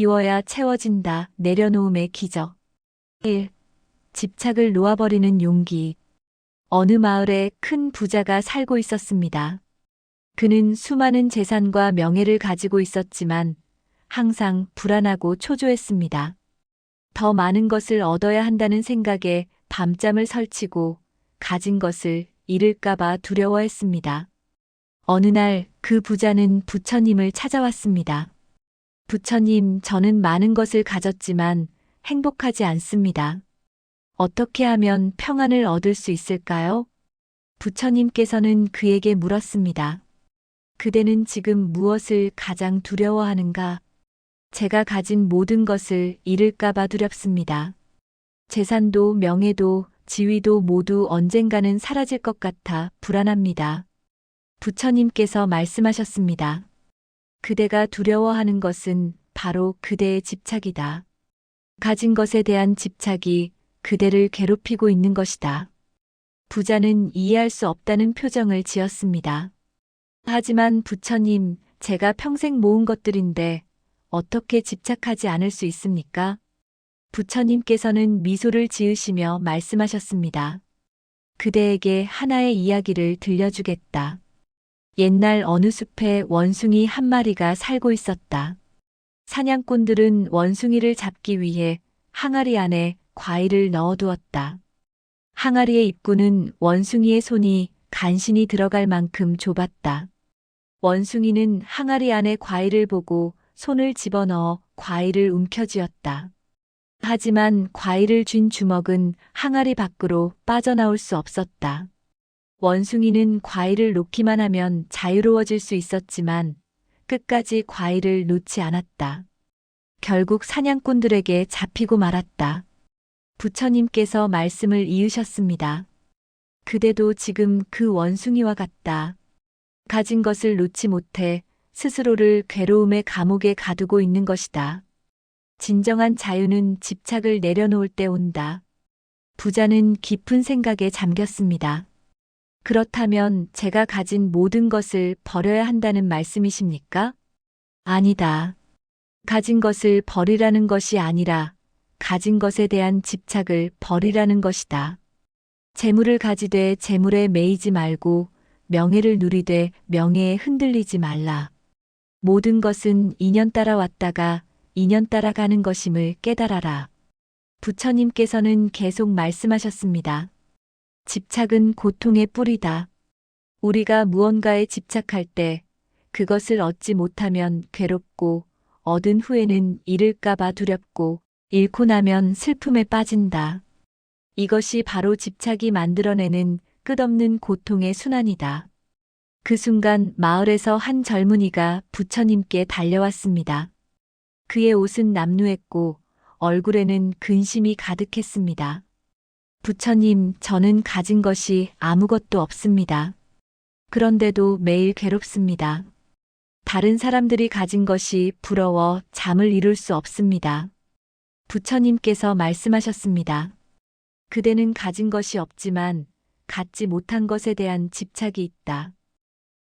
비워야 채워진다. 내려놓음의 기적. 1. 집착을 놓아버리는 용기. 어느 마을에 큰 부자가 살고 있었습니다. 그는 수많은 재산과 명예를 가지고 있었지만 항상 불안하고 초조했습니다. 더 많은 것을 얻어야 한다는 생각에 밤잠을 설치고 가진 것을 잃을까봐 두려워했습니다. 어느 날 그 부자는 부처님을 찾아왔습니다. 부처님, 저는 많은 것을 가졌지만 행복하지 않습니다. 어떻게 하면 평안을 얻을 수 있을까요? 부처님께서는 그에게 물었습니다. 그대는 지금 무엇을 가장 두려워하는가? 제가 가진 모든 것을 잃을까봐 두렵습니다. 재산도 명예도 지위도 모두 언젠가는 사라질 것 같아 불안합니다. 부처님께서 말씀하셨습니다. 그대가 두려워하는 것은 바로 그대의 집착이다. 가진 것에 대한 집착이 그대를 괴롭히고 있는 것이다. 부자는 이해할 수 없다는 표정을 지었습니다. 하지만 부처님, 제가 평생 모은 것들인데 어떻게 집착하지 않을 수 있습니까? 부처님께서는 미소를 지으시며 말씀하셨습니다. 그대에게 하나의 이야기를 들려주겠다. 옛날 어느 숲에 원숭이 한 마리가 살고 있었다. 사냥꾼들은 원숭이를 잡기 위해 항아리 안에 과일을 넣어두었다. 항아리의 입구는 원숭이의 손이 간신히 들어갈 만큼 좁았다. 원숭이는 항아리 안에 과일을 보고 손을 집어넣어 과일을 움켜쥐었다. 하지만 과일을 쥔 주먹은 항아리 밖으로 빠져나올 수 없었다. 원숭이는 과일을 놓기만 하면 자유로워질 수 있었지만 끝까지 과일을 놓지 않았다. 결국 사냥꾼들에게 잡히고 말았다. 부처님께서 말씀을 이으셨습니다. 그대도 지금 그 원숭이와 같다. 가진 것을 놓지 못해 스스로를 괴로움의 감옥에 가두고 있는 것이다. 진정한 자유는 집착을 내려놓을 때 온다. 부자는 깊은 생각에 잠겼습니다. 그렇다면 제가 가진 모든 것을 버려야 한다는 말씀이십니까? 아니다. 가진 것을 버리라는 것이 아니라 가진 것에 대한 집착을 버리라는 것이다. 재물을 가지되 재물에 매이지 말고 명예를 누리되 명예에 흔들리지 말라. 모든 것은 인연 따라 왔다가 인연 따라 가는 것임을 깨달아라. 부처님께서는 계속 말씀하셨습니다. 집착은 고통의 뿌리다. 우리가 무언가에 집착할 때 그것을 얻지 못하면 괴롭고 얻은 후에는 잃을까봐 두렵고 잃고 나면 슬픔에 빠진다. 이것이 바로 집착이 만들어내는 끝없는 고통의 순환이다. 그 순간 마을에서 한 젊은이가 부처님께 달려왔습니다. 그의 옷은 남루했고 얼굴에는 근심이 가득했습니다. 부처님, 저는 가진 것이 아무것도 없습니다. 그런데도 매일 괴롭습니다. 다른 사람들이 가진 것이 부러워 잠을 이룰 수 없습니다. 부처님께서 말씀하셨습니다. 그대는 가진 것이 없지만 갖지 못한 것에 대한 집착이 있다.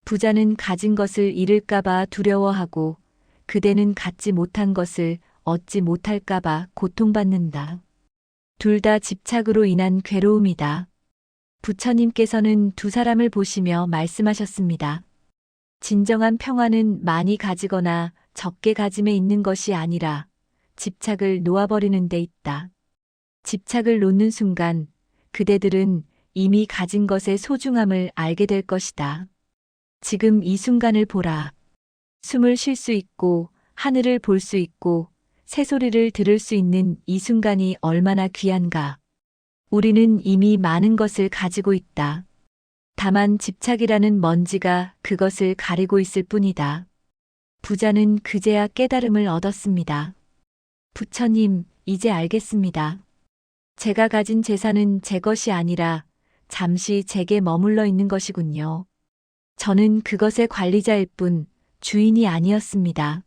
부자는 가진 것을 잃을까봐 두려워하고 그대는 갖지 못한 것을 얻지 못할까봐 고통받는다. 둘 다 집착으로 인한 괴로움이다. 부처님께서는 두 사람을 보시며 말씀하셨습니다. 진정한 평안은 많이 가지거나 적게 가짐에 있는 것이 아니라 집착을 놓아버리는 데 있다. 집착을 놓는 순간 그대들은 이미 가진 것의 소중함을 알게 될 것이다. 지금 이 순간을 보라. 숨을 쉴 수 있고 하늘을 볼 수 있고 새소리를 들을 수 있는 이 순간이 얼마나 귀한가. 우리는 이미 많은 것을 가지고 있다. 다만 집착이라는 먼지가 그것을 가리고 있을 뿐이다. 부자는 그제야 깨달음을 얻었습니다. 부처님, 이제 알겠습니다. 제가 가진 재산은 제 것이 아니라 잠시 제게 머물러 있는 것이군요. 저는 그것의 관리자일 뿐 주인이 아니었습니다.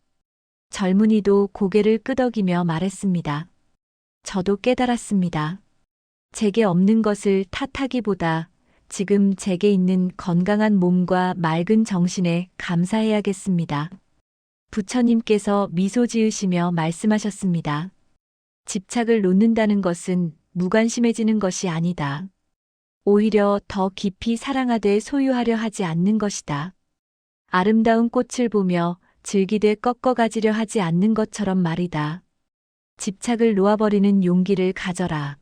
젊은이도 고개를 끄덕이며 말했습니다. 저도 깨달았습니다. 제게 없는 것을 탓하기보다 지금 제게 있는 건강한 몸과 맑은 정신에 감사해야겠습니다. 부처님께서 미소 지으시며 말씀하셨습니다. 집착을 놓는다는 것은 무관심해지는 것이 아니다. 오히려 더 깊이 사랑하되 소유하려 하지 않는 것이다. 아름다운 꽃을 보며 즐기되 꺾어가지려 하지 않는 것처럼 말이다. 집착을 놓아버리는 용기를 가져라.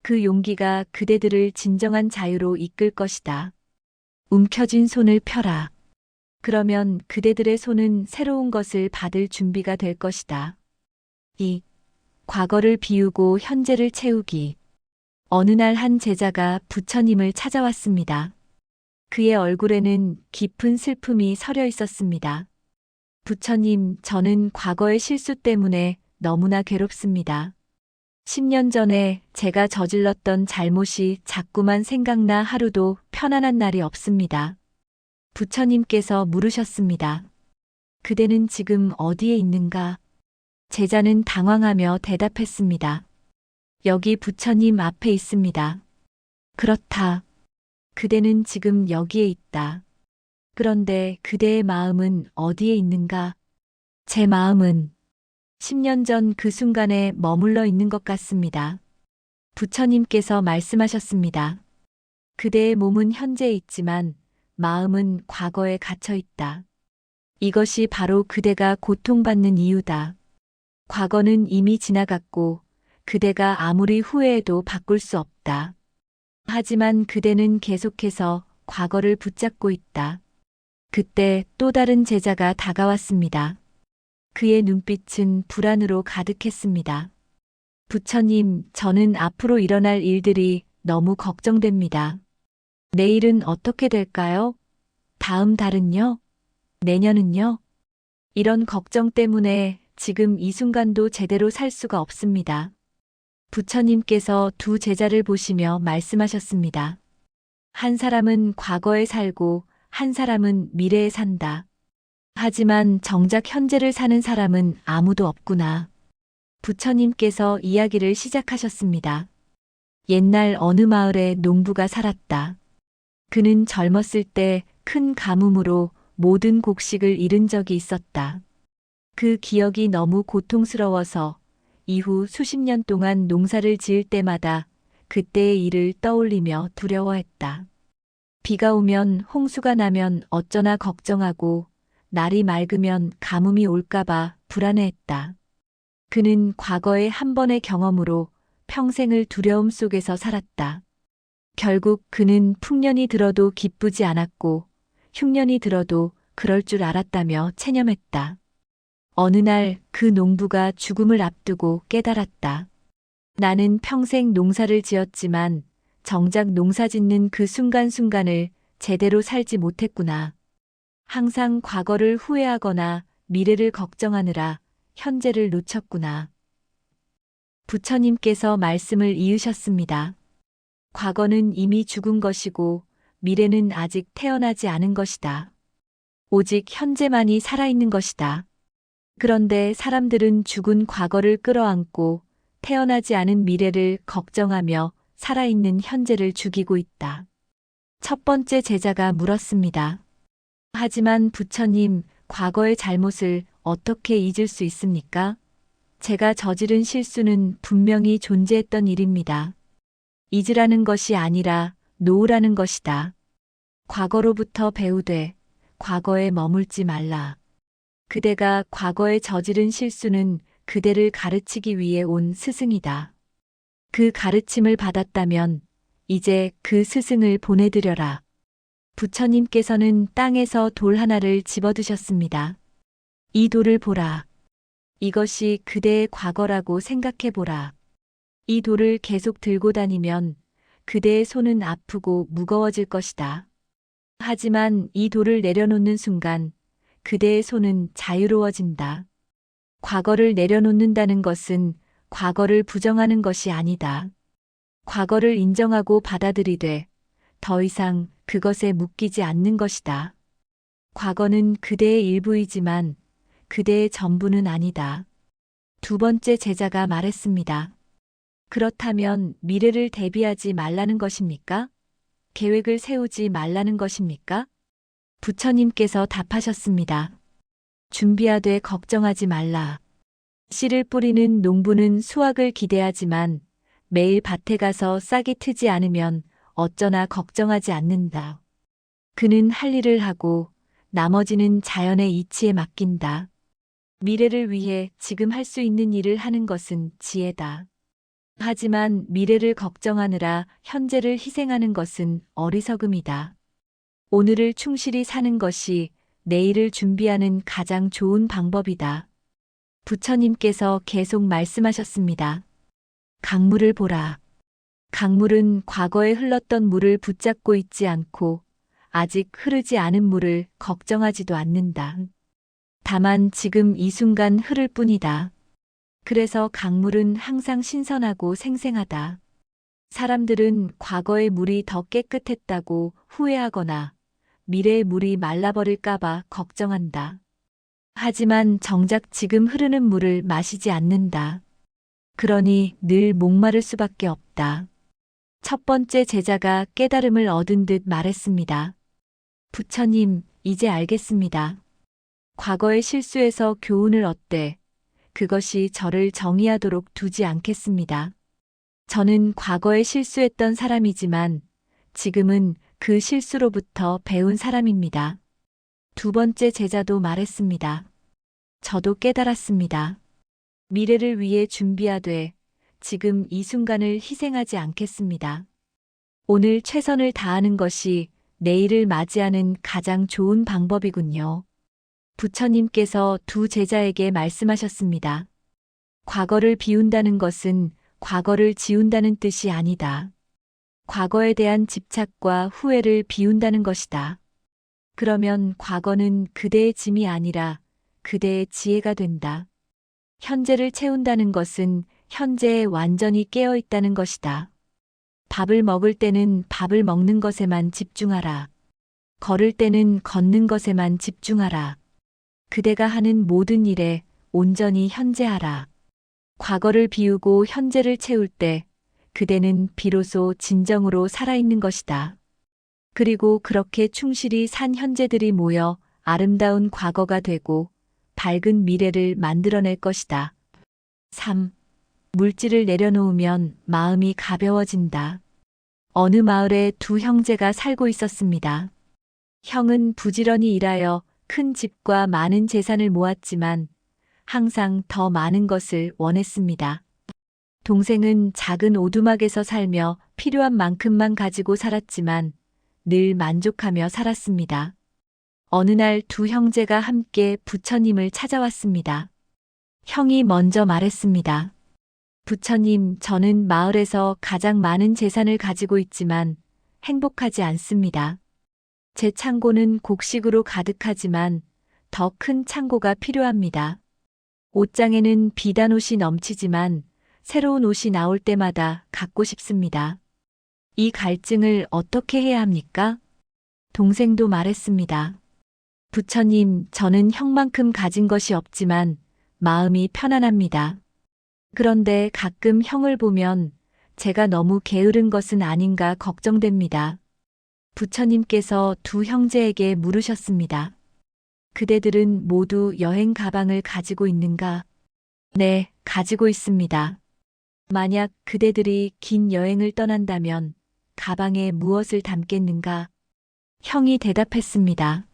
그 용기가 그대들을 진정한 자유로 이끌 것이다. 움켜쥔 손을 펴라. 그러면 그대들의 손은 새로운 것을 받을 준비가 될 것이다. 2. 과거를 비우고 현재를 채우기. 어느 날 한 제자가 부처님을 찾아왔습니다. 그의 얼굴에는 깊은 슬픔이 서려 있었습니다. 부처님, 저는 과거의 실수 때문에 너무나 괴롭습니다. 10년 전에 제가 저질렀던 잘못이 자꾸만 생각나 하루도 편안한 날이 없습니다. 부처님께서 물으셨습니다. 그대는 지금 어디에 있는가? 제자는 당황하며 대답했습니다. 여기 부처님 앞에 있습니다. 그렇다. 그대는 지금 여기에 있다. 그런데 그대의 마음은 어디에 있는가? 제 마음은 10년 전 그 순간에 머물러 있는 것 같습니다. 부처님께서 말씀하셨습니다. 그대의 몸은 현재에 있지만 마음은 과거에 갇혀 있다. 이것이 바로 그대가 고통받는 이유다. 과거는 이미 지나갔고 그대가 아무리 후회해도 바꿀 수 없다. 하지만 그대는 계속해서 과거를 붙잡고 있다. 그때 또 다른 제자가 다가왔습니다. 그의 눈빛은 불안으로 가득했습니다. 부처님, 저는 앞으로 일어날 일들이 너무 걱정됩니다. 내일은 어떻게 될까요? 다음 달은요? 내년은요? 이런 걱정 때문에 지금 이 순간도 제대로 살 수가 없습니다. 부처님께서 두 제자를 보시며 말씀하셨습니다. 한 사람은 과거에 살고 한 사람은 미래에 산다. 하지만 정작 현재를 사는 사람은 아무도 없구나. 부처님께서 이야기를 시작하셨습니다. 옛날 어느 마을에 농부가 살았다. 그는 젊었을 때 큰 가뭄으로 모든 곡식을 잃은 적이 있었다. 그 기억이 너무 고통스러워서 이후 수십 년 동안 농사를 지을 때마다 그때의 일을 떠올리며 두려워했다. 비가 오면 홍수가 나면 어쩌나 걱정하고 날이 맑으면 가뭄이 올까봐 불안해했다. 그는 과거의 한 번의 경험으로 평생을 두려움 속에서 살았다. 결국 그는 풍년이 들어도 기쁘지 않았고 흉년이 들어도 그럴 줄 알았다며 체념했다. 어느 날 그 농부가 죽음을 앞두고 깨달았다. 나는 평생 농사를 지었지만 정작 농사 짓는 그 순간순간을 제대로 살지 못했구나. 항상 과거를 후회하거나 미래를 걱정하느라 현재를 놓쳤구나. 부처님께서 말씀을 이으셨습니다. 과거는 이미 죽은 것이고 미래는 아직 태어나지 않은 것이다. 오직 현재만이 살아있는 것이다. 그런데 사람들은 죽은 과거를 끌어안고 태어나지 않은 미래를 걱정하며 살아있는 현재를 죽이고 있다. 첫 번째 제자가 물었습니다. 하지만 부처님, 과거의 잘못을 어떻게 잊을 수 있습니까? 제가 저지른 실수는 분명히 존재했던 일입니다. 잊으라는 것이 아니라 놓으라는 것이다. 과거로부터 배우되 과거에 머물지 말라. 그대가 과거에 저지른 실수는 그대를 가르치기 위해 온 스승이다. 그 가르침을 받았다면 이제 그 스승을 보내드려라. 부처님께서는 땅에서 돌 하나를 집어드셨습니다. 이 돌을 보라. 이것이 그대의 과거라고 생각해보라. 이 돌을 계속 들고 다니면 그대의 손은 아프고 무거워질 것이다. 하지만 이 돌을 내려놓는 순간 그대의 손은 자유로워진다. 과거를 내려놓는다는 것은 과거를 부정하는 것이 아니다. 과거를 인정하고 받아들이되 더 이상 그것에 묶이지 않는 것이다. 과거는 그대의 일부이지만 그대의 전부는 아니다. 두 번째 제자가 말했습니다. 그렇다면 미래를 대비하지 말라는 것입니까? 계획을 세우지 말라는 것입니까? 부처님께서 답하셨습니다. 준비하되 걱정하지 말라. 씨를 뿌리는 농부는 수확을 기대하지만 매일 밭에 가서 싹이 트지 않으면 어쩌나 걱정하지 않는다. 그는 할 일을 하고 나머지는 자연의 이치에 맡긴다. 미래를 위해 지금 할 수 있는 일을 하는 것은 지혜다. 하지만 미래를 걱정하느라 현재를 희생하는 것은 어리석음이다. 오늘을 충실히 사는 것이 내일을 준비하는 가장 좋은 방법이다. 부처님께서 계속 말씀하셨습니다. 강물을 보라. 강물은 과거에 흘렀던 물을 붙잡고 있지 않고 아직 흐르지 않은 물을 걱정하지도 않는다. 다만 지금 이 순간 흐를 뿐이다. 그래서 강물은 항상 신선하고 생생하다. 사람들은 과거의 물이 더 깨끗했다고 후회하거나 미래의 물이 말라버릴까봐 걱정한다. 하지만 정작 지금 흐르는 물을 마시지 않는다. 그러니 늘 목마를 수밖에 없다. 첫 번째 제자가 깨달음을 얻은 듯 말했습니다. 부처님, 이제 알겠습니다. 과거의 실수에서 교훈을 얻되 그것이 저를 정의하도록 두지 않겠습니다. 저는 과거에 실수했던 사람이지만 지금은 그 실수로부터 배운 사람입니다. 두 번째 제자도 말했습니다. 저도 깨달았습니다. 미래를 위해 준비하되 지금 이 순간을 희생하지 않겠습니다. 오늘 최선을 다하는 것이 내일을 맞이하는 가장 좋은 방법이군요. 부처님께서 두 제자에게 말씀하셨습니다. 과거를 비운다는 것은 과거를 지운다는 뜻이 아니다. 과거에 대한 집착과 후회를 비운다는 것이다. 그러면 과거는 그대의 짐이 아니라 그대의 지혜가 된다. 현재를 채운다는 것은 현재에 완전히 깨어 있다는 것이다. 밥을 먹을 때는 밥을 먹는 것에만 집중하라. 걸을 때는 걷는 것에만 집중하라. 그대가 하는 모든 일에 온전히 현재하라. 과거를 비우고 현재를 채울 때 그대는 비로소 진정으로 살아있는 것이다. 그리고 그렇게 충실히 산 현재들이 모여 아름다운 과거가 되고 밝은 미래를 만들어낼 것이다. 3. 물질을 내려놓으면 마음이 가벼워진다. 어느 마을에 두 형제가 살고 있었습니다. 형은 부지런히 일하여 큰 집과 많은 재산을 모았지만 항상 더 많은 것을 원했습니다. 동생은 작은 오두막에서 살며 필요한 만큼만 가지고 살았지만 늘 만족하며 살았습니다. 어느 날 두 형제가 함께 부처님을 찾아왔습니다. 형이 먼저 말했습니다. 부처님, 저는 마을에서 가장 많은 재산을 가지고 있지만 행복하지 않습니다. 제 창고는 곡식으로 가득하지만 더 큰 창고가 필요합니다. 옷장에는 비단 옷이 넘치지만 새로운 옷이 나올 때마다 갖고 싶습니다. 이 갈증을 어떻게 해야 합니까? 동생도 말했습니다. 부처님, 저는 형만큼 가진 것이 없지만 마음이 편안합니다. 그런데 가끔 형을 보면 제가 너무 게으른 것은 아닌가 걱정됩니다. 부처님께서 두 형제에게 물으셨습니다. 그대들은 모두 여행 가방을 가지고 있는가? 네, 가지고 있습니다. 만약 그대들이 긴 여행을 떠난다면 가방에 무엇을 담겠는가? 형이 대답했습니다.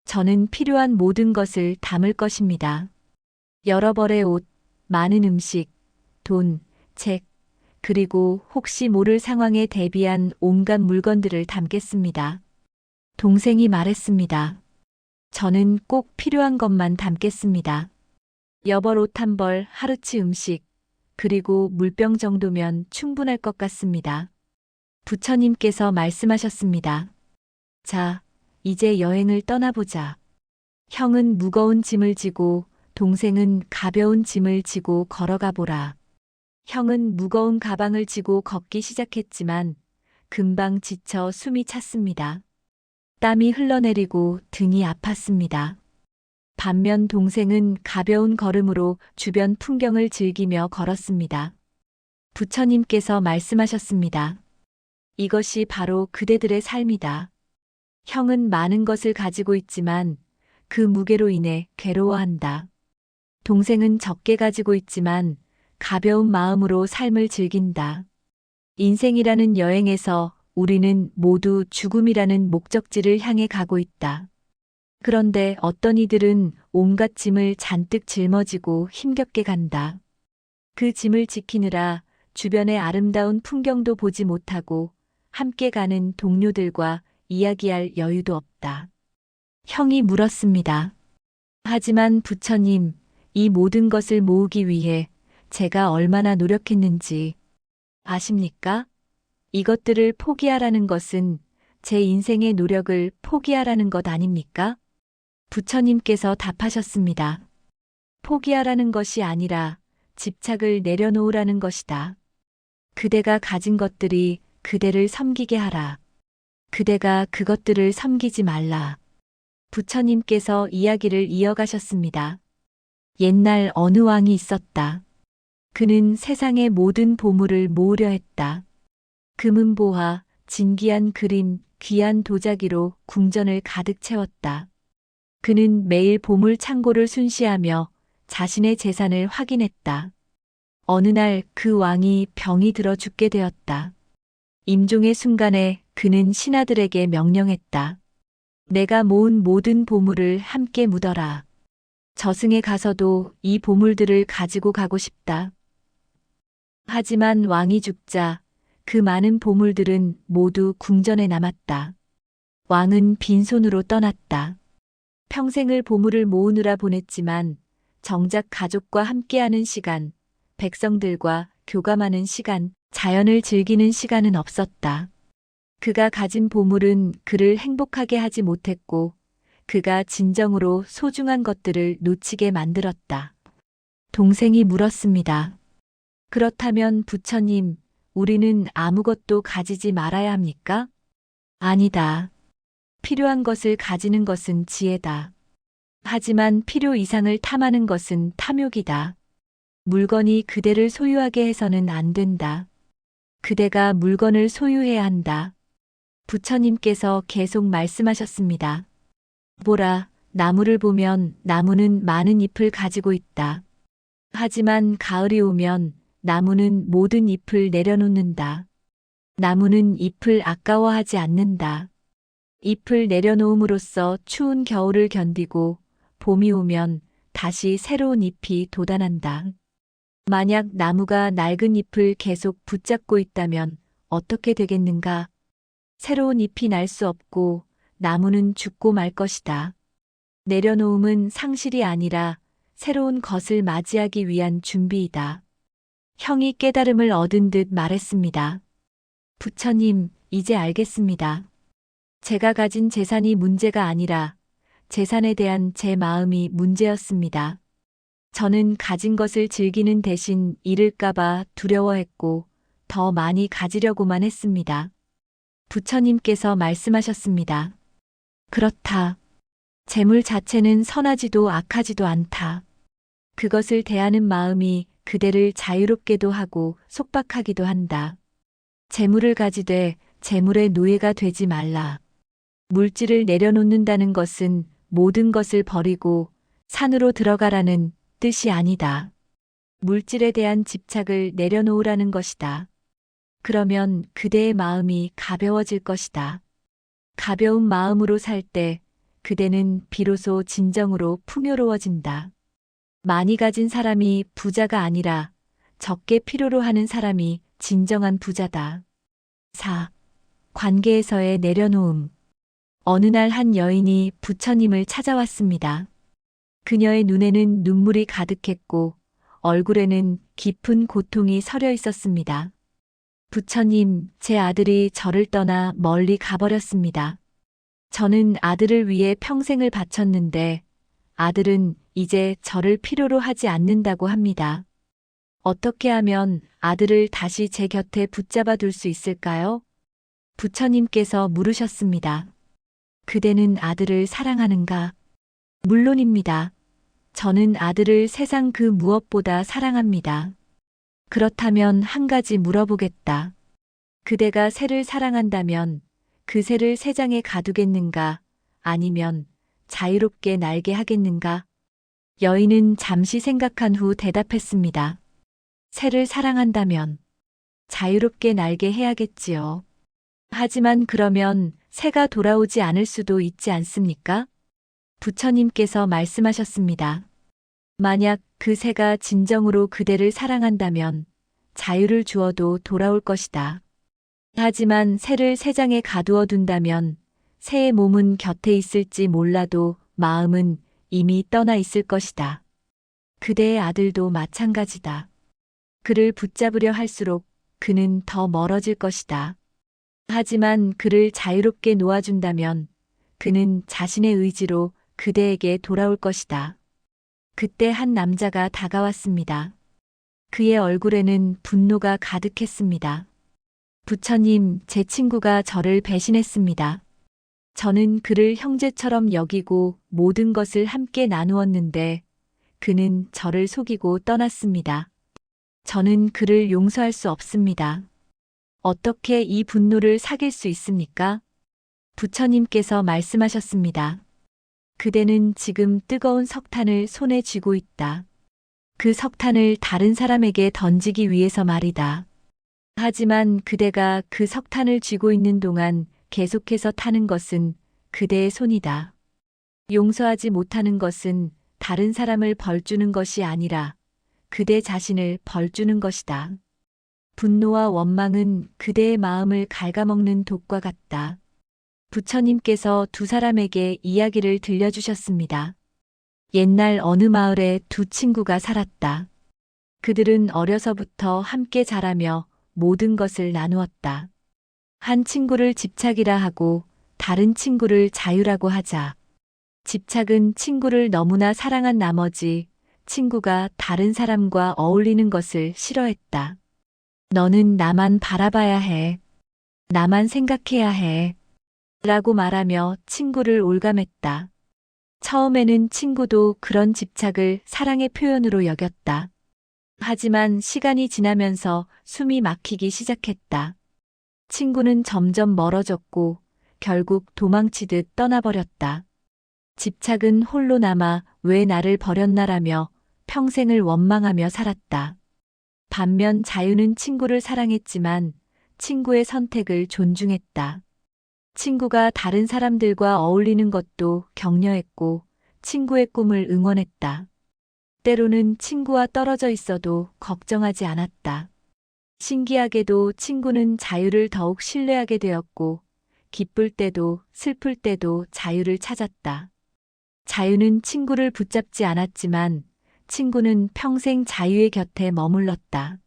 저는 필요한 모든 것을 담을 것입니다. 여러 벌의 옷, 많은 음식, 돈, 책, 그리고 혹시 모를 상황에 대비한 온갖 물건들을 담겠습니다. 동생이 말했습니다. 저는 꼭 필요한 것만 담겠습니다. 여벌 옷 한 벌, 하루치 음식, 그리고 물병 정도면 충분할 것 같습니다. 부처님께서 말씀하셨습니다. 자, 이제 여행을 떠나보자. 형은 무거운 짐을 지고 동생은 가벼운 짐을 지고 걸어가 보라. 형은 무거운 가방을 지고 걷기 시작했지만 금방 지쳐 숨이 찼습니다. 땀이 흘러내리고 등이 아팠습니다. 반면 동생은 가벼운 걸음으로 주변 풍경을 즐기며 걸었습니다. 부처님께서 말씀하셨습니다. 이것이 바로 그대들의 삶이다. 형은 많은 것을 가지고 있지만 그 무게로 인해 괴로워한다. 동생은 적게 가지고 있지만 가벼운 마음으로 삶을 즐긴다. 인생이라는 여행에서 우리는 모두 죽음이라는 목적지를 향해 가고 있다. 그런데 어떤 이들은 온갖 짐을 잔뜩 짊어지고 힘겹게 간다. 그 짐을 지키느라 주변의 아름다운 풍경도 보지 못하고 함께 가는 동료들과 이야기할 여유도 없다. 형이 물었습니다. 하지만 부처님, 이 모든 것을 모으기 위해 제가 얼마나 노력했는지 아십니까? 이것들을 포기하라는 것은 제 인생의 노력을 포기하라는 것 아닙니까? 부처님께서 답하셨습니다. 포기하라는 것이 아니라 집착을 내려놓으라는 것이다. 그대가 가진 것들이 그대를 섬기게 하라. 그대가 그것들을 섬기지 말라. 부처님께서 이야기를 이어가셨습니다. 옛날 어느 왕이 있었다. 그는 세상의 모든 보물을 모으려 했다. 금은보화, 진귀한 그림, 귀한 도자기로 궁전을 가득 채웠다. 그는 매일 보물 창고를 순시하며 자신의 재산을 확인했다. 어느 날 그 왕이 병이 들어 죽게 되었다. 임종의 순간에 그는 신하들에게 명령했다. 내가 모은 모든 보물을 함께 묻어라. 저승에 가서도 이 보물들을 가지고 가고 싶다. 하지만 왕이 죽자 그 많은 보물들은 모두 궁전에 남았다. 왕은 빈손으로 떠났다. 평생을 보물을 모으느라 보냈지만 정작 가족과 함께하는 시간, 백성들과 교감하는 시간, 자연을 즐기는 시간은 없었다. 그가 가진 보물은 그를 행복하게 하지 못했고 그가 진정으로 소중한 것들을 놓치게 만들었다. 동생이 물었습니다. 그렇다면 부처님, 우리는 아무것도 가지지 말아야 합니까? 아니다. 필요한 것을 가지는 것은 지혜다. 하지만 필요 이상을 탐하는 것은 탐욕이다. 물건이 그대를 소유하게 해서는 안 된다. 그대가 물건을 소유해야 한다. 부처님께서 계속 말씀하셨습니다. 보라, 나무를 보면 나무는 많은 잎을 가지고 있다. 하지만 가을이 오면 나무는 모든 잎을 내려놓는다. 나무는 잎을 아까워하지 않는다. 잎을 내려놓음으로써 추운 겨울을 견디고 봄이 오면 다시 새로운 잎이 돋아난다. 만약 나무가 낡은 잎을 계속 붙잡고 있다면 어떻게 되겠는가? 새로운 잎이 날 수 없고 나무는 죽고 말 것이다. 내려놓음은 상실이 아니라 새로운 것을 맞이하기 위한 준비이다. 형이 깨달음을 얻은 듯 말했습니다. 부처님, 이제 알겠습니다. 제가 가진 재산이 문제가 아니라 재산에 대한 제 마음이 문제였습니다. 저는 가진 것을 즐기는 대신 잃을까봐 두려워했고 더 많이 가지려고만 했습니다. 부처님께서 말씀하셨습니다. 그렇다. 재물 자체는 선하지도 악하지도 않다. 그것을 대하는 마음이 그대를 자유롭게도 하고 속박하기도 한다. 재물을 가지되 재물의 노예가 되지 말라. 물질을 내려놓는다는 것은 모든 것을 버리고 산으로 들어가라는 뜻이 아니다. 물질에 대한 집착을 내려놓으라는 것이다. 그러면 그대의 마음이 가벼워질 것이다. 가벼운 마음으로 살 때 그대는 비로소 진정으로 풍요로워진다. 많이 가진 사람이 부자가 아니라 적게 필요로 하는 사람이 진정한 부자다. 4. 관계에서의 내려놓음. 어느 날 한 여인이 부처님을 찾아왔습니다. 그녀의 눈에는 눈물이 가득했고 얼굴에는 깊은 고통이 서려 있었습니다. 부처님, 제 아들이 저를 떠나 멀리 가버렸습니다. 저는 아들을 위해 평생을 바쳤는데 아들은 이제 저를 필요로 하지 않는다고 합니다. 어떻게 하면 아들을 다시 제 곁에 붙잡아 둘 수 있을까요? 부처님께서 물으셨습니다. 그대는 아들을 사랑하는가? 물론입니다. 저는 아들을 세상 그 무엇보다 사랑합니다. 그렇다면 한 가지 물어보겠다. 그대가 새를 사랑한다면 그 새를 새장에 가두겠는가? 아니면 자유롭게 날게 하겠는가? 여인은 잠시 생각한 후 대답했습니다. 새를 사랑한다면 자유롭게 날게 해야겠지요. 하지만 그러면 새가 돌아오지 않을 수도 있지 않습니까? 부처님께서 말씀하셨습니다. 만약 그 새가 진정으로 그대를 사랑한다면 자유를 주어도 돌아올 것이다. 하지만 새를 새장에 가두어 둔다면 새의 몸은 곁에 있을지 몰라도 마음은 이미 떠나 있을 것이다. 그대의 아들도 마찬가지다. 그를 붙잡으려 할수록 그는 더 멀어질 것이다. 하지만 그를 자유롭게 놓아준다면 그는 자신의 의지로 그대에게 돌아올 것이다. 그때 한 남자가 다가왔습니다. 그의 얼굴에는 분노가 가득했습니다. 부처님, 제 친구가 저를 배신했습니다. 저는 그를 형제처럼 여기고 모든 것을 함께 나누었는데 그는 저를 속이고 떠났습니다. 저는 그를 용서할 수 없습니다. 어떻게 이 분노를 사귈 수 있습니까? 부처님께서 말씀하셨습니다. 그대는 지금 뜨거운 석탄을 손에 쥐고 있다. 그 석탄을 다른 사람에게 던지기 위해서 말이다. 하지만 그대가 그 석탄을 쥐고 있는 동안 계속해서 타는 것은 그대의 손이다. 용서하지 못하는 것은 다른 사람을 벌주는 것이 아니라 그대 자신을 벌주는 것이다. 분노와 원망은 그대의 마음을 갉아먹는 독과 같다. 부처님께서 두 사람에게 이야기를 들려주셨습니다. 옛날 어느 마을에 두 친구가 살았다. 그들은 어려서부터 함께 자라며 모든 것을 나누었다. 한 친구를 집착이라 하고 다른 친구를 자유라고 하자. 집착은 친구를 너무나 사랑한 나머지 친구가 다른 사람과 어울리는 것을 싫어했다. 너는 나만 바라봐야 해. 나만 생각해야 해. 라고 말하며 친구를 올감했다. 처음에는 친구도 그런 집착을 사랑의 표현으로 여겼다. 하지만 시간이 지나면서 숨이 막히기 시작했다. 친구는 점점 멀어졌고 결국 도망치듯 떠나버렸다. 집착은 홀로 남아 왜 나를 버렸나라며 평생을 원망하며 살았다. 반면 자유는 친구를 사랑했지만 친구의 선택을 존중했다. 친구가 다른 사람들과 어울리는 것도 격려했고 친구의 꿈을 응원했다. 때로는 친구와 떨어져 있어도 걱정하지 않았다. 신기하게도 친구는 자유를 더욱 신뢰하게 되었고 기쁠 때도 슬플 때도 자유를 찾았다. 자유는 친구를 붙잡지 않았지만 친구는 평생 자유의 곁에 머물렀다.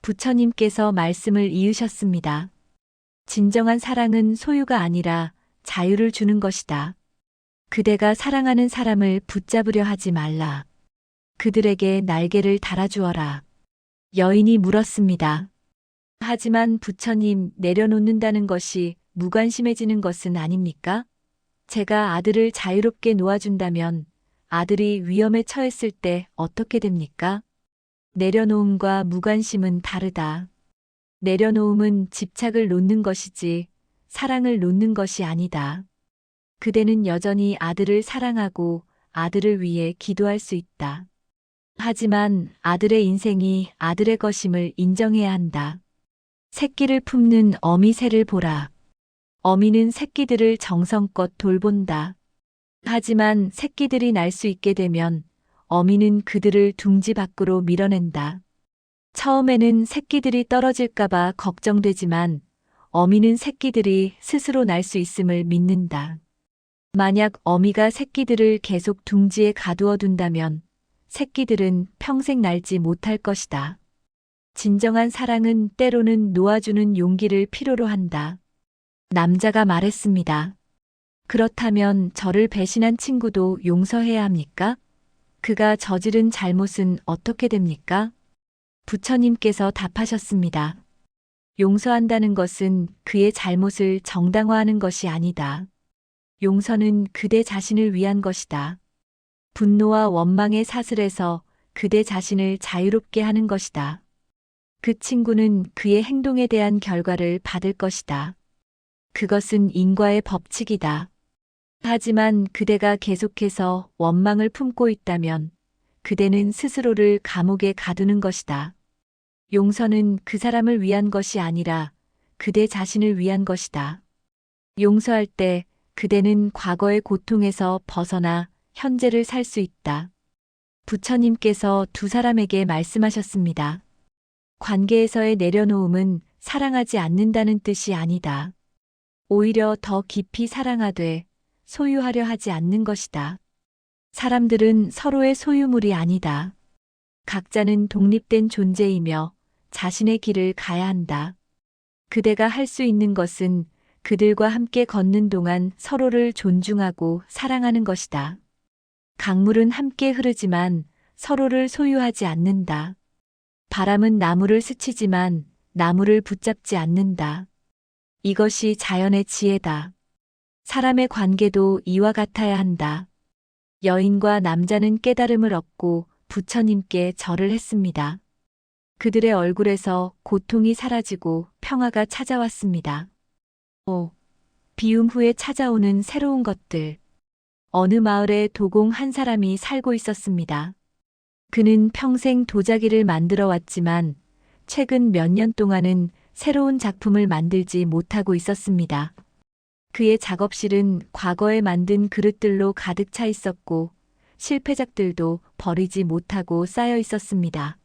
부처님께서 말씀을 이으셨습니다. 진정한 사랑은 소유가 아니라 자유를 주는 것이다. 그대가 사랑하는 사람을 붙잡으려 하지 말라. 그들에게 날개를 달아주어라. 여인이 물었습니다. 하지만 부처님, 내려놓는다는 것이 무관심해지는 것은 아닙니까? 제가 아들을 자유롭게 놓아준다면 아들이 위험에 처했을 때 어떻게 됩니까? 내려놓음과 무관심은 다르다. 내려놓음은 집착을 놓는 것이지 사랑을 놓는 것이 아니다. 그대는 여전히 아들을 사랑하고 아들을 위해 기도할 수 있다. 하지만 아들의 인생이 아들의 것임을 인정해야 한다. 새끼를 품는 어미 새를 보라. 어미는 새끼들을 정성껏 돌본다. 하지만 새끼들이 날 수 있게 되면 어미는 그들을 둥지 밖으로 밀어낸다. 처음에는 새끼들이 떨어질까봐 걱정되지만 어미는 새끼들이 스스로 날 수 있음을 믿는다. 만약 어미가 새끼들을 계속 둥지에 가두어 둔다면 새끼들은 평생 날지 못할 것이다. 진정한 사랑은 때로는 놓아주는 용기를 필요로 한다. 남자가 말했습니다. 그렇다면 저를 배신한 친구도 용서해야 합니까? 그가 저지른 잘못은 어떻게 됩니까? 부처님께서 답하셨습니다. 용서한다는 것은 그의 잘못을 정당화하는 것이 아니다. 용서는 그대 자신을 위한 것이다. 분노와 원망의 사슬에서 그대 자신을 자유롭게 하는 것이다. 그 친구는 그의 행동에 대한 결과를 받을 것이다. 그것은 인과의 법칙이다. 하지만 그대가 계속해서 원망을 품고 있다면 그대는 스스로를 감옥에 가두는 것이다. 용서는 그 사람을 위한 것이 아니라 그대 자신을 위한 것이다. 용서할 때 그대는 과거의 고통에서 벗어나 현재를 살 수 있다. 부처님께서 두 사람에게 말씀하셨습니다. 관계에서의 내려놓음은 사랑하지 않는다는 뜻이 아니다. 오히려 더 깊이 사랑하되 소유하려 하지 않는 것이다. 사람들은 서로의 소유물이 아니다. 각자는 독립된 존재이며 자신의 길을 가야 한다. 그대가 할 수 있는 것은 그들과 함께 걷는 동안 서로를 존중하고 사랑하는 것이다. 강물은 함께 흐르지만 서로를 소유하지 않는다. 바람은 나무를 스치지만 나무를 붙잡지 않는다. 이것이 자연의 지혜다. 사람의 관계도 이와 같아야 한다. 여인과 남자는 깨달음을 얻고 부처님께 절을 했습니다. 그들의 얼굴에서 고통이 사라지고 평화가 찾아왔습니다. 비움 후에 찾아오는 새로운 것들. 어느 마을에 도공 한 사람이 살고 있었습니다. 그는 평생 도자기를 만들어 왔지만 최근 몇 년 동안은 새로운 작품을 만들지 못하고 있었습니다. 그의 작업실은 과거에 만든 그릇들로 가득 차 있었고 실패작들도 버리지 못하고 쌓여 있었습니다.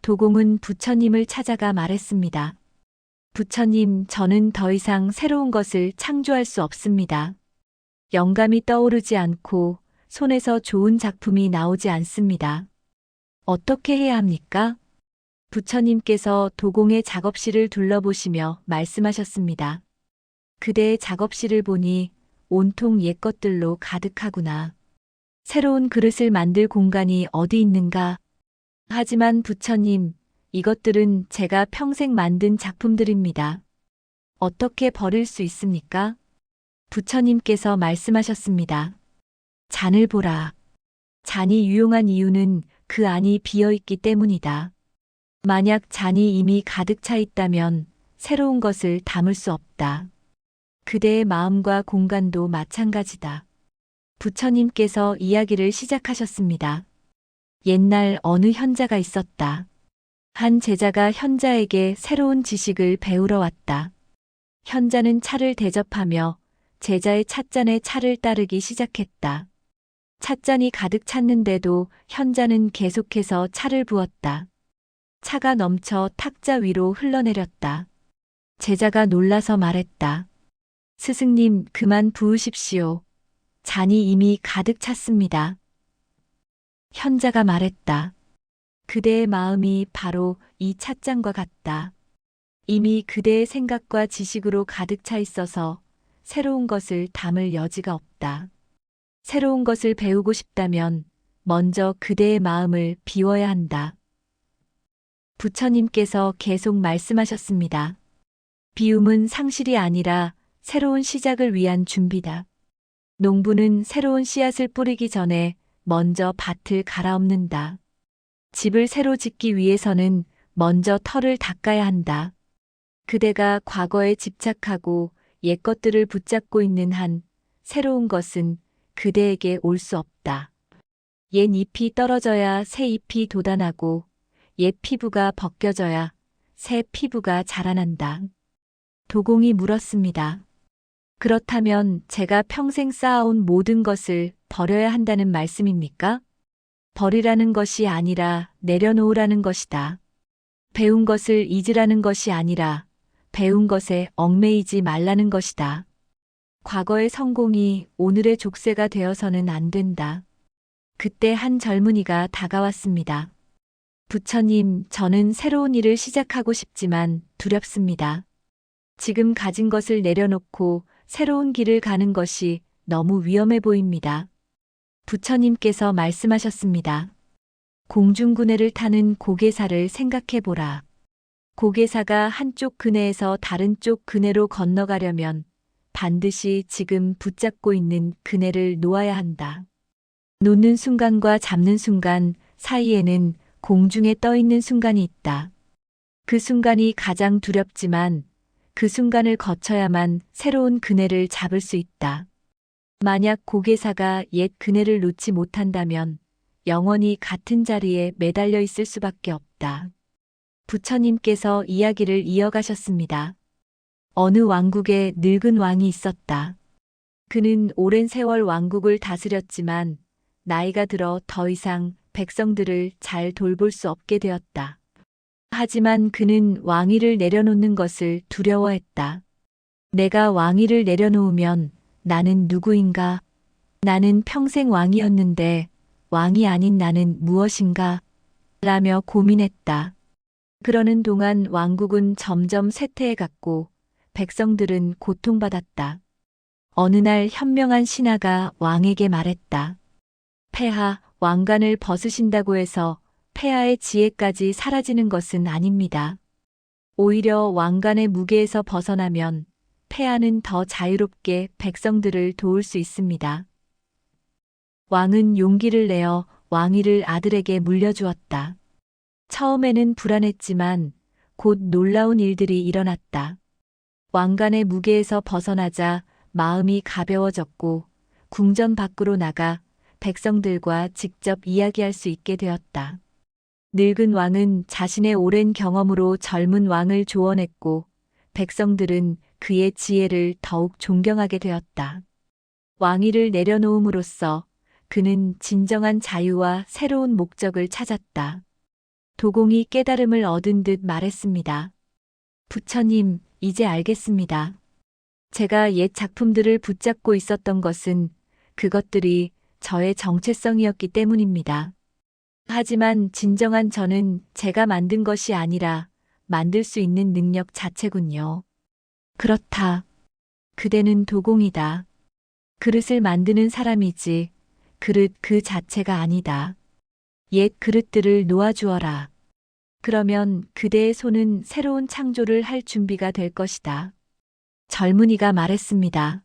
도공은 부처님을 찾아가 말했습니다. 부처님, 저는 더 이상 새로운 것을 창조할 수 없습니다. 영감이 떠오르지 않고 손에서 좋은 작품이 나오지 않습니다. 어떻게 해야 합니까? 부처님께서 도공의 작업실을 둘러보시며 말씀하셨습니다. 그대의 작업실을 보니 온통 옛 것들로 가득하구나. 새로운 그릇을 만들 공간이 어디 있는가? 하지만 부처님, 이것들은 제가 평생 만든 작품들입니다. 어떻게 버릴 수 있습니까? 부처님께서 말씀하셨습니다. 잔을 보라. 잔이 유용한 이유는 그 안이 비어있기 때문이다. 만약 잔이 이미 가득 차 있다면 새로운 것을 담을 수 없다. 그대의 마음과 공간도 마찬가지다. 부처님께서 이야기를 시작하셨습니다. 옛날 어느 현자가 있었다. 한 제자가 현자에게 새로운 지식을 배우러 왔다. 현자는 차를 대접하며 제자의 찻잔에 차를 따르기 시작했다. 찻잔이 가득 찼는데도 현자는 계속해서 차를 부었다. 차가 넘쳐 탁자 위로 흘러내렸다. 제자가 놀라서 말했다. 스승님, 그만 부으십시오. 잔이 이미 가득 찼습니다. 현자가 말했다. 그대의 마음이 바로 이 찻잔과 같다. 이미 그대의 생각과 지식으로 가득 차 있어서 새로운 것을 담을 여지가 없다. 새로운 것을 배우고 싶다면 먼저 그대의 마음을 비워야 한다. 부처님께서 계속 말씀하셨습니다. 비움은 상실이 아니라 새로운 시작을 위한 준비다. 농부는 새로운 씨앗을 뿌리기 전에 먼저 밭을 갈아엎는다. 집을 새로 짓기 위해서는 먼저 터를 닦아야 한다. 그대가 과거에 집착하고 옛 것들을 붙잡고 있는 한 새로운 것은 그대에게 올 수 없다. 옛 잎이 떨어져야 새 잎이 돋아나고 옛 피부가 벗겨져야 새 피부가 자라난다. 도공이 물었습니다. 그렇다면 제가 평생 쌓아온 모든 것을 버려야 한다는 말씀입니까? 버리라는 것이 아니라 내려놓으라는 것이다. 배운 것을 잊으라는 것이 아니라 배운 것에 얽매이지 말라는 것이다. 과거의 성공이 오늘의 족쇄가 되어서는 안 된다. 그때 한 젊은이가 다가왔습니다. 부처님, 저는 새로운 일을 시작하고 싶지만 두렵습니다. 지금 가진 것을 내려놓고 새로운 길을 가는 것이 너무 위험해 보입니다. 부처님께서 말씀하셨습니다. 공중구내를 타는 고개사를 생각해보라. 고개사가 한쪽 그네에서 다른 쪽 그네로 건너가려면 반드시 지금 붙잡고 있는 그네를 놓아야 한다. 놓는 순간과 잡는 순간 사이에는 공중에 떠 있는 순간이 있다. 그 순간이 가장 두렵지만 그 순간을 거쳐야만 새로운 그네를 잡을 수 있다. 만약 고개사가 옛 그네를 놓지 못한다면 영원히 같은 자리에 매달려 있을 수밖에 없다. 부처님께서 이야기를 이어가셨습니다. 어느 왕국에 늙은 왕이 있었다. 그는 오랜 세월 왕국을 다스렸지만 나이가 들어 더 이상 백성들을 잘 돌볼 수 없게 되었다. 하지만 그는 왕위를 내려놓는 것을 두려워했다. 내가 왕위를 내려놓으면 나는 누구인가? 나는 평생 왕이었는데 왕이 아닌 나는 무엇인가? 라며 고민했다. 그러는 동안 왕국은 점점 쇠퇴해갔고 백성들은 고통받았다. 어느 날 현명한 신하가 왕에게 말했다. 폐하, 왕관을 벗으신다고 해서 폐하의 지혜까지 사라지는 것은 아닙니다. 오히려 왕관의 무게에서 벗어나면 폐하는 더 자유롭게 백성들을 도울 수 있습니다. 왕은 용기를 내어 왕위를 아들에게 물려주었다. 처음에는 불안했지만 곧 놀라운 일들이 일어났다. 왕관의 무게에서 벗어나자 마음이 가벼워졌고 궁전 밖으로 나가 백성들과 직접 이야기할 수 있게 되었다. 늙은 왕은 자신의 오랜 경험으로 젊은 왕을 조언했고 백성들은 그의 지혜를 더욱 존경하게 되었다. 왕위를 내려놓음으로써 그는 진정한 자유와 새로운 목적을 찾았다. 도공이 깨달음을 얻은 듯 말했습니다. 부처님, 이제 알겠습니다. 제가 옛 작품들을 붙잡고 있었던 것은 그것들이 저의 정체성이었기 때문입니다. 하지만 진정한 저는 제가 만든 것이 아니라 만들 수 있는 능력 자체군요. 그렇다. 그대는 도공이다. 그릇을 만드는 사람이지 그릇 그 자체가 아니다. 옛 그릇들을 놓아주어라. 그러면 그대의 손은 새로운 창조를 할 준비가 될 것이다. 젊은이가 말했습니다.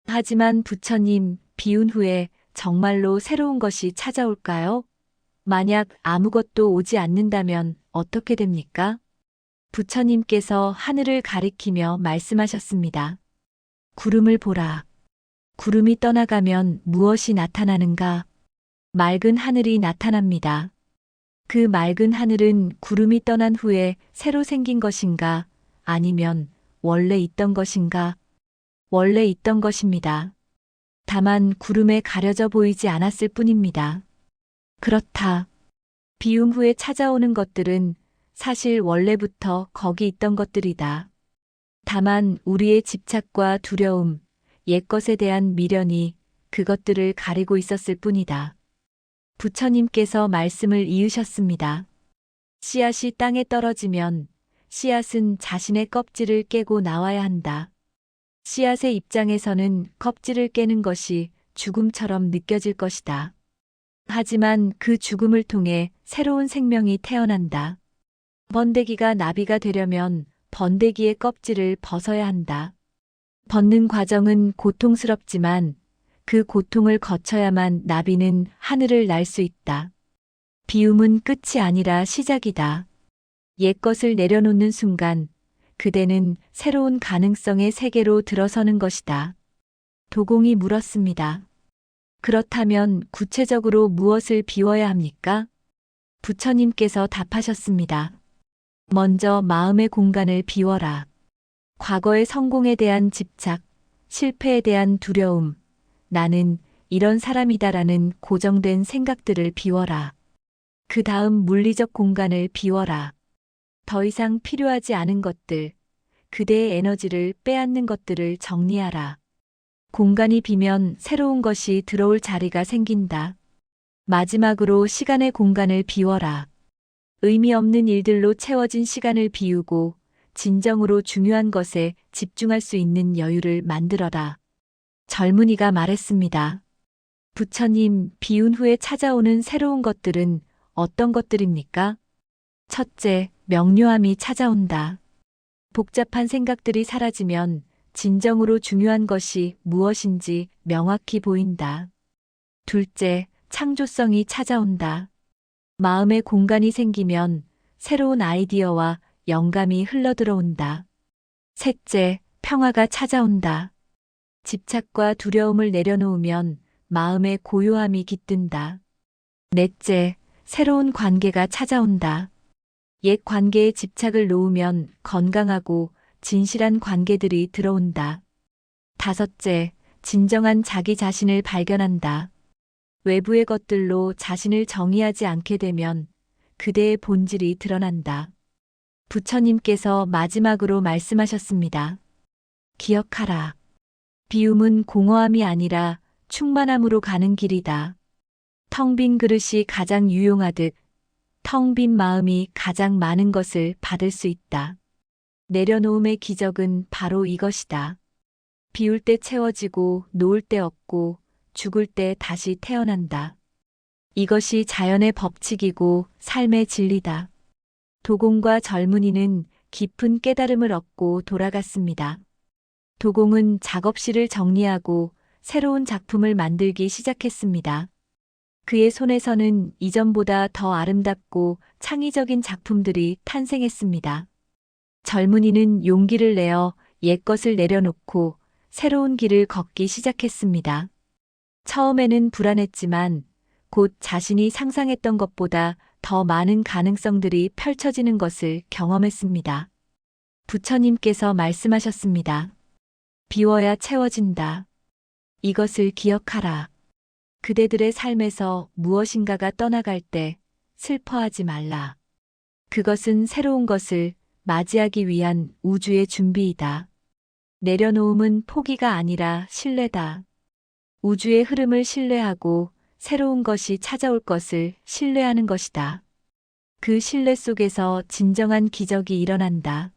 하지만 부처님, 비운 후에 정말로 새로운 것이 찾아올까요? 만약 아무것도 오지 않는다면 어떻게 됩니까? 부처님께서 하늘을 가리키며 말씀하셨습니다. 구름을 보라. 구름이 떠나가면 무엇이 나타나는가? 맑은 하늘이 나타납니다. 그 맑은 하늘은 구름이 떠난 후에 새로 생긴 것인가? 아니면 원래 있던 것인가? 원래 있던 것입니다. 다만 구름에 가려져 보이지 않았을 뿐입니다. 그렇다. 비움 후에 찾아오는 것들은 사실 원래부터 거기 있던 것들이다. 다만 우리의 집착과 두려움, 옛것에 대한 미련이 그것들을 가리고 있었을 뿐이다. 부처님께서 말씀을 이으셨습니다. 씨앗이 땅에 떨어지면 씨앗은 자신의 껍질을 깨고 나와야 한다. 씨앗의 입장에서는 껍질을 깨는 것이 죽음처럼 느껴질 것이다. 하지만 그 죽음을 통해 새로운 생명이 태어난다. 번데기가 나비가 되려면 번데기의 껍질을 벗어야 한다. 벗는 과정은 고통스럽지만 그 고통을 거쳐야만 나비는 하늘을 날 수 있다. 비움은 끝이 아니라 시작이다. 옛것을 내려놓는 순간 그대는 새로운 가능성의 세계로 들어서는 것이다. 도공이 물었습니다. 그렇다면 구체적으로 무엇을 비워야 합니까? 부처님께서 답하셨습니다. 먼저 마음의 공간을 비워라. 과거의 성공에 대한 집착, 실패에 대한 두려움, 나는 이런 사람이다라는 고정된 생각들을 비워라. 그 다음 물리적 공간을 비워라. 더 이상 필요하지 않은 것들, 그대의 에너지를 빼앗는 것들을 정리하라. 공간이 비면 새로운 것이 들어올 자리가 생긴다. 마지막으로 시간의 공간을 비워라. 의미 없는 일들로 채워진 시간을 비우고 진정으로 중요한 것에 집중할 수 있는 여유를 만들어라. 젊은이가 말했습니다. 부처님, 비운 후에 찾아오는 새로운 것들은 어떤 것들입니까? 첫째, 명료함이 찾아온다. 복잡한 생각들이 사라지면 진정으로 중요한 것이 무엇인지 명확히 보인다. 둘째, 창조성이 찾아온다. 마음의 공간이 생기면 새로운 아이디어와 영감이 흘러들어온다. 셋째, 평화가 찾아온다. 집착과 두려움을 내려놓으면 마음의 고요함이 깃든다. 넷째, 새로운 관계가 찾아온다. 옛 관계에 집착을 놓으면 건강하고 진실한 관계들이 들어온다. 다섯째, 진정한 자기 자신을 발견한다. 외부의 것들로 자신을 정의하지 않게 되면 그대의 본질이 드러난다. 부처님께서 마지막으로 말씀하셨습니다. 기억하라. 비움은 공허함이 아니라 충만함으로 가는 길이다. 텅 빈 그릇이 가장 유용하듯 텅 빈 마음이 가장 많은 것을 받을 수 있다. 내려놓음의 기적은 바로 이것이다. 비울 때 채워지고 놓을 때 없고 죽을 때 다시 태어난다. 이것이 자연의 법칙이고 삶의 진리다. 도공과 젊은이는 깊은 깨달음을 얻고 돌아갔습니다. 도공은 작업실을 정리하고 새로운 작품을 만들기 시작했습니다. 그의 손에서는 이전보다 더 아름답고 창의적인 작품들이 탄생했습니다. 젊은이는 용기를 내어 옛것을 내려놓고 새로운 길을 걷기 시작했습니다. 처음에는 불안했지만 곧 자신이 상상했던 것보다 더 많은 가능성들이 펼쳐지는 것을 경험했습니다. 부처님께서 말씀하셨습니다. 비워야 채워진다. 이것을 기억하라. 그대들의 삶에서 무엇인가가 떠나갈 때 슬퍼하지 말라. 그것은 새로운 것을 맞이하기 위한 우주의 준비이다. 내려놓음은 포기가 아니라 신뢰다. 우주의 흐름을 신뢰하고 새로운 것이 찾아올 것을 신뢰하는 것이다. 그 신뢰 속에서 진정한 기적이 일어난다.